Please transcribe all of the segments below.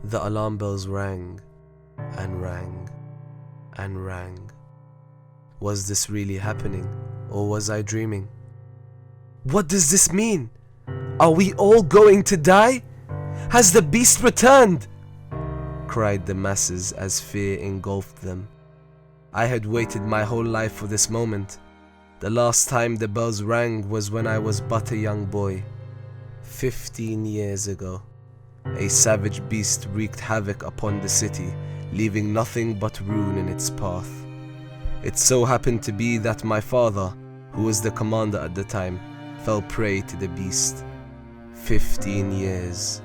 The alarm bells rang and rang and rang. Was this really happening, or was I dreaming? What does this mean? Are we all going to die? Has the beast returned? Cried the masses as fear engulfed them. I had waited my whole life for this moment. The last time the bells rang was when I was but a young boy. 15 years ago. A savage beast wreaked havoc upon the city, leaving nothing but ruin in its path. It so happened to be that my father, who was the commander at the time, fell prey to the beast. 15 years.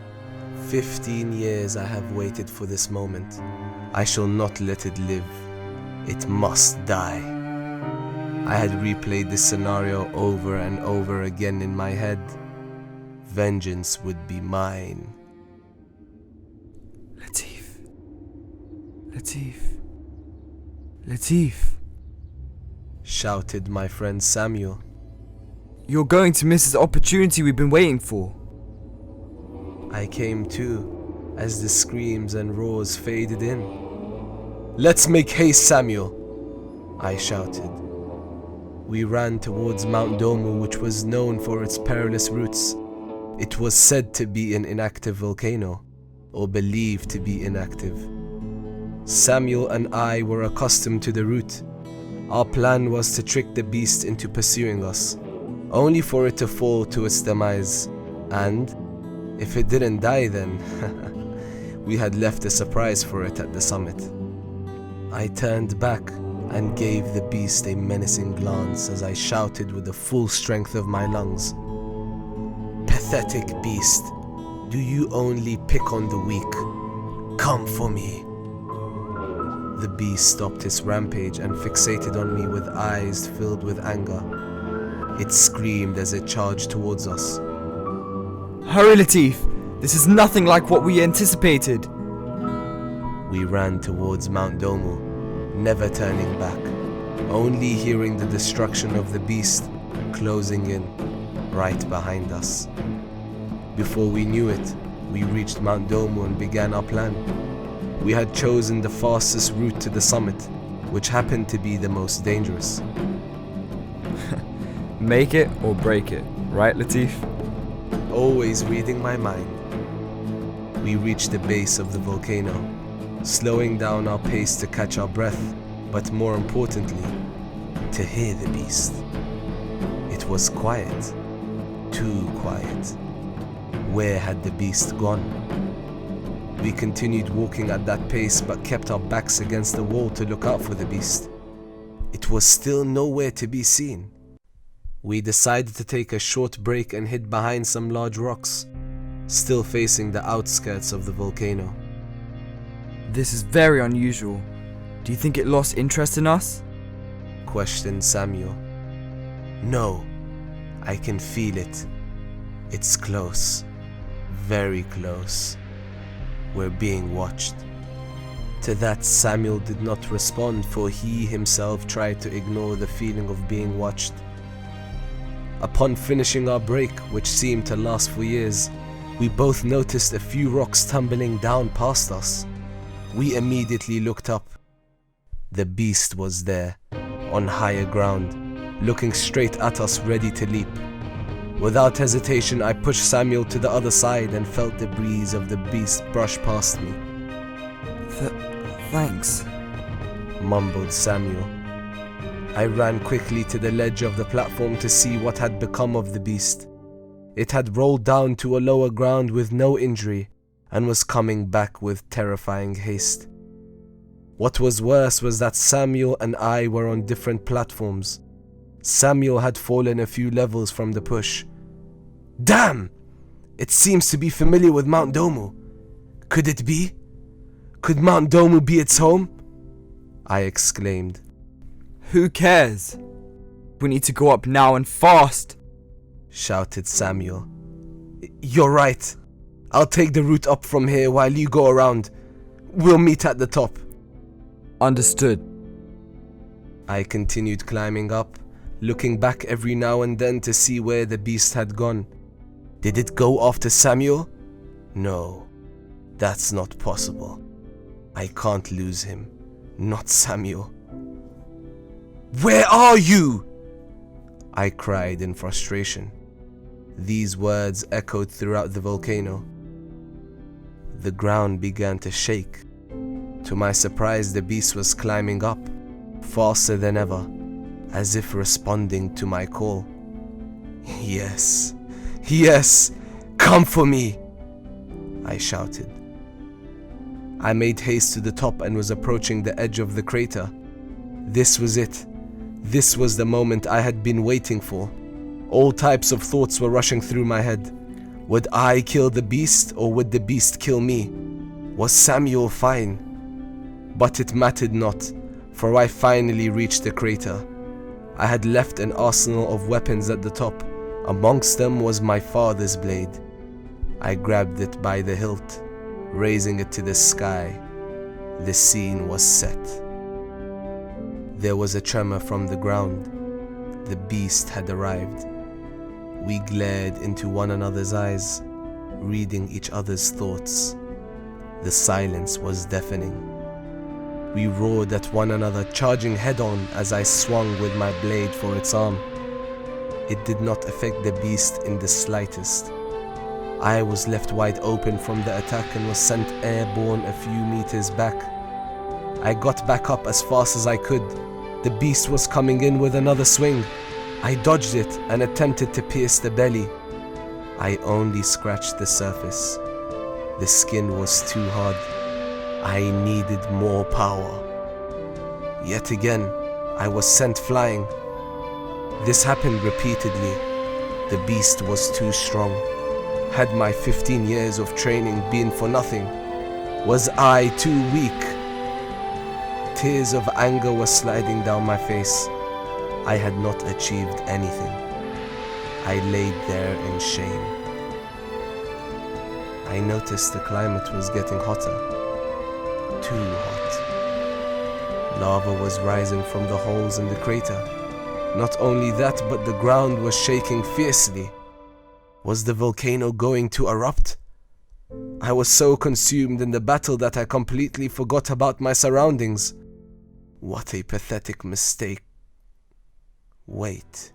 15 years I have waited for this moment. I shall not let it live. It must die. I had replayed this scenario over and over again in my head. Vengeance would be mine. Latif, shouted my friend Samuel. You're going to miss this opportunity we've been waiting for. I came to, as the screams and roars faded in. Let's make haste, Samuel, I shouted. We ran towards Mount Domu, which was known for its perilous routes. It was said to be an inactive volcano, or believed to be inactive. Samuel and I were accustomed to the route. Our plan was to trick the beast into pursuing us, only for it to fall to its demise, and if it didn't die then, we had left a surprise for it at the summit. I turned back and gave the beast a menacing glance as I shouted with the full strength of my lungs. Pathetic beast, do you only pick on the weak? Come for me. The beast stopped its rampage and fixated on me with eyes filled with anger. It screamed as it charged towards us. Hurry, Latif! This is nothing like what we anticipated. We ran towards Mount Domu, never turning back, only hearing the destruction of the beast closing in right behind us. Before we knew it, we reached Mount Domu and began our plan. We had chosen the fastest route to the summit, which happened to be the most dangerous. Make it or break it, right, Latif? Always reading my mind. We reached the base of the volcano, slowing down our pace to catch our breath, but more importantly, to hear the beast. It was quiet, too quiet. Where had the beast gone? We continued walking at that pace but kept our backs against the wall to look out for the beast. It was still nowhere to be seen. We decided to take a short break and hid behind some large rocks, still facing the outskirts of the volcano. This is very unusual. Do you think it lost interest in us? Questioned Samuel. No, I can feel it. It's close, very close. We're being watched. To that, Samuel did not respond, for he himself tried to ignore the feeling of being watched. Upon finishing our break, which seemed to last for years, we both noticed a few rocks tumbling down past us. We immediately looked up. The beast was there, on higher ground, looking straight at us, ready to leap. Without hesitation, I pushed Samuel to the other side and felt the breeze of the beast brush past me. Thanks, mumbled Samuel. I ran quickly to the ledge of the platform to see what had become of the beast. It had rolled down to a lower ground with no injury and was coming back with terrifying haste. What was worse was that Samuel and I were on different platforms. Samuel had fallen a few levels from the push. Damn! It seems to be familiar with Mount Domu. Could it be? Could Mount Domu be its home? I exclaimed. Who cares? We need to go up now and fast, shouted Samuel. You're right. I'll take the route up from here while you go around. We'll meet at the top. Understood. I continued climbing up, looking back every now and then to see where the beast had gone. Did it go after Samuel? No. That's not possible. I can't lose him. Not Samuel. Where are you? I cried in frustration. These words echoed throughout the volcano. The ground began to shake. To my surprise, the beast was climbing up, faster than ever, as if responding to my call. Yes, yes, come for me, I shouted. I made haste to the top and was approaching the edge of the crater. This was it. This was the moment I had been waiting for. All types of thoughts were rushing through my head. Would I kill the beast, or would the beast kill me? Was Samuel fine? But it mattered not, for I finally reached the crater. I had left an arsenal of weapons at the top. Amongst them was my father's blade. I grabbed it by the hilt, raising it to the sky. The scene was set. There was a tremor from the ground. The beast had arrived. We glared into one another's eyes, reading each other's thoughts. The silence was deafening. We roared at one another, charging head-on as I swung with my blade for its arm. It did not affect the beast in the slightest. I was left wide open from the attack and was sent airborne a few meters back. I got back up as fast as I could. The beast was coming in with another swing. I dodged it and attempted to pierce the belly. I only scratched the surface. The skin was too hard. I needed more power. Yet again, I was sent flying. This happened repeatedly. The beast was too strong. Had my 15 years of training been for nothing? Was I too weak? Tears of anger were sliding down my face. I had not achieved anything. I laid there in shame. I noticed the climate was getting hotter. Too hot. Lava was rising from the holes in the crater. Not only that, but the ground was shaking fiercely. Was the volcano going to erupt? I was so consumed in the battle that I completely forgot about my surroundings. What a pathetic mistake. Wait.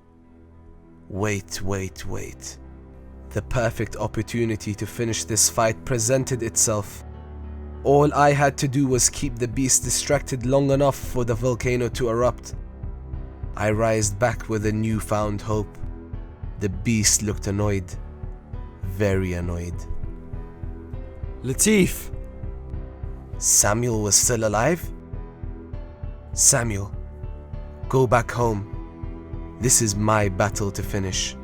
The perfect opportunity to finish this fight presented itself. All I had to do was keep the beast distracted long enough for the volcano to erupt. I rised back with a newfound hope. The beast looked annoyed. Very annoyed. Latif! Samuel was still alive? Samuel, go back home. This is my battle to finish.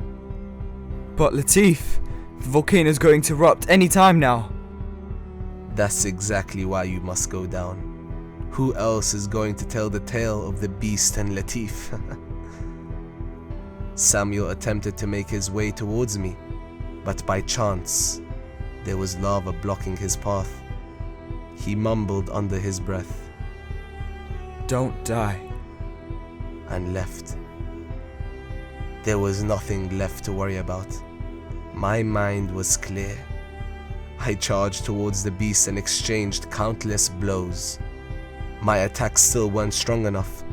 But Latif, the volcano's going to erupt any time now. That's exactly why you must go down. Who else is going to tell the tale of the beast and Latif? Samuel attempted to make his way towards me, but by chance, there was lava blocking his path. He mumbled under his breath, "Don't die," and left. There was nothing left to worry about. My mind was clear. I charged towards the beast and exchanged countless blows. My attacks still weren't strong enough.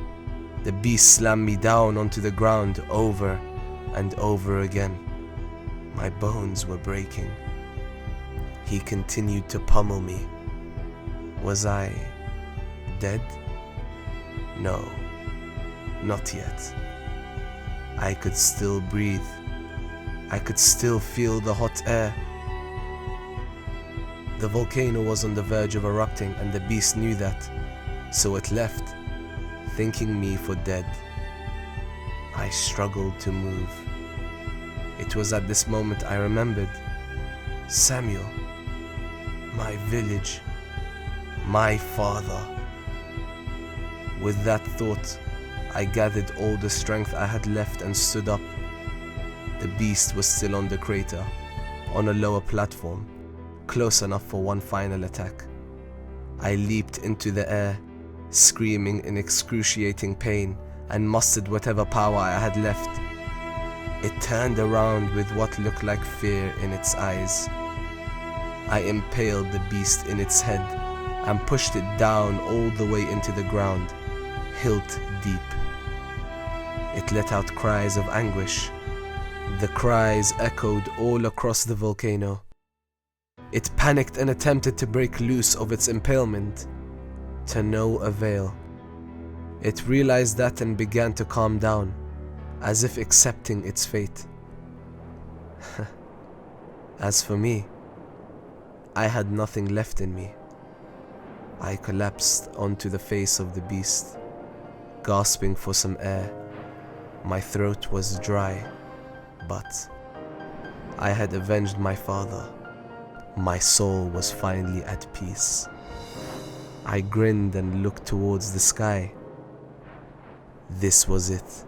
The beast slammed me down onto the ground over and over again. My bones were breaking. He continued to pummel me. Was I dead? No, not yet. I could still breathe. I could still feel the hot air. The volcano was on the verge of erupting and the beast knew that, so it left, thinking me for dead. I struggled to move. It was at this moment I remembered. Samuel, my village, my father. With that thought, I gathered all the strength I had left and stood up. The beast was still on the crater, on a lower platform, close enough for one final attack. I leaped into the air, screaming in excruciating pain, and mustered whatever power I had left. It turned around with what looked like fear in its eyes. I impaled the beast in its head and pushed it down all the way into the ground, hilt deep. It let out cries of anguish. The cries echoed all across the volcano. It panicked and attempted to break loose of its impalement, to no avail. It realized that and began to calm down, as if accepting its fate. As for me, I had nothing left in me. I collapsed onto the face of the beast, gasping for some air. My throat was dry, but I had avenged my father. My soul was finally at peace. I grinned and looked towards the sky. This was it.